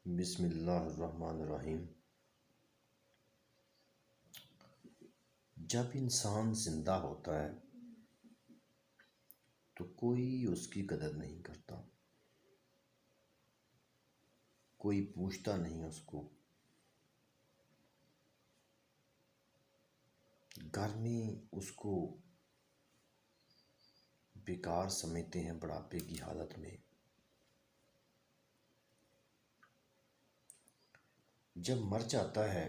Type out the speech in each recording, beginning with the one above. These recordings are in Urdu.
بسم اللہ الرحمن الرحیم۔ جب انسان زندہ ہوتا ہے تو کوئی اس کی قدر نہیں کرتا، کوئی پوچھتا نہیں اس کو۔ گھر میں اس کو بیکار سمجھتے ہیں بڑھاپے کی حالت میں۔ جب مر جاتا ہے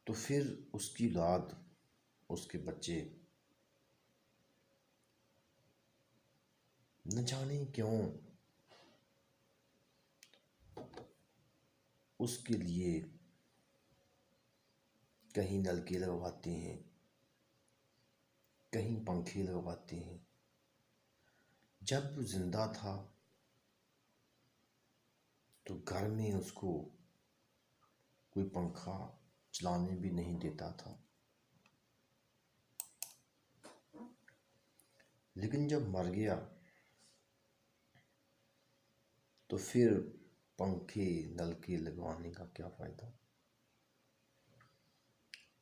تو پھر اس کی اولاد، اس کے بچے نہ جانے کیوں اس کے لیے کہیں نلکے لگواتے ہیں، کہیں پنکھے لگواتے ہیں۔ جب وہ زندہ تھا تو گھر میں اس کو کوئی پنکھا چلانے بھی نہیں دیتا تھا، لیکن جب مر گیا تو پھر پنکھے نلکے لگوانے کا کیا فائدہ۔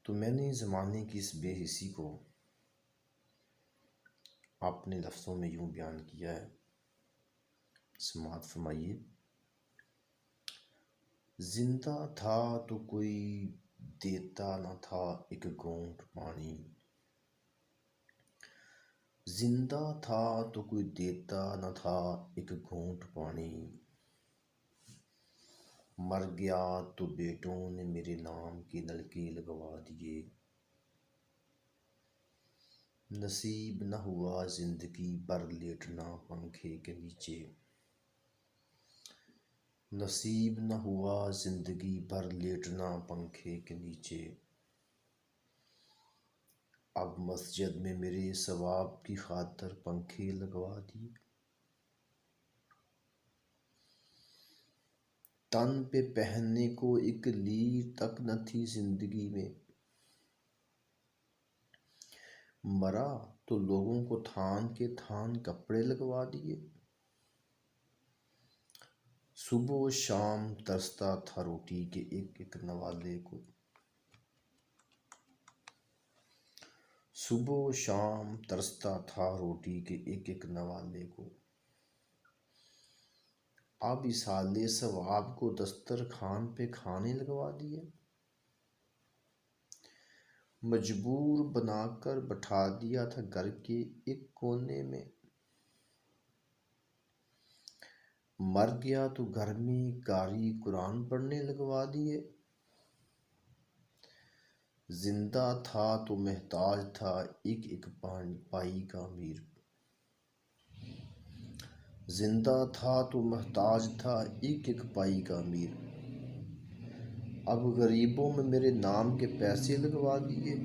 تو میں نے زمانے کی اس بے حسی کو اپنے لفظوں میں یوں بیان کیا ہے، سماعت فرمائیے۔ زندہ تھا تو کوئی دیتا نہ تھا ایک گھونٹ پانی، زندہ تھا تو کوئی دیتا نہ تھا ایک گھونٹ پانی، مر گیا تو بیٹوں نے میرے نام کے نلکے لگوا دیے، نصیب نہ ہوا زندگی بھر لیٹنا پنکھے کے نیچے، نصیب نہ ہوا زندگی بھر لیٹنا پنکھے کے نیچے، اب مسجد میں میرے ثواب کی خاطر پنکھے لگوا دیے، تن پہ پہننے کو ایک لیر تک نہ تھی زندگی میں، مرا تو لوگوں کو تھان کے تھان کپڑے لگوا دیے، صبح و شام ترستا تھا روٹی کے ایک ایک نوالے کو، صبح و شام ترستا تھا روٹی کے ایک ایک نوالے کو، اب ایصال ثواب کو دسترخوان پہ کھانے لگوا دیے، مجبور بنا کر بٹھا دیا تھا گھر کے ایک کونے میں، مر گیا تو گھر میں قاری قرآن پڑھنے لگوا دیے، زندہ تھا تو محتاج تھا ایک ایک پائی کا امیر، زندہ تھا تو محتاج تھا ایک ایک پائی کا امیر، اب غریبوں میں میرے نام کے پیسے لگوا دیے،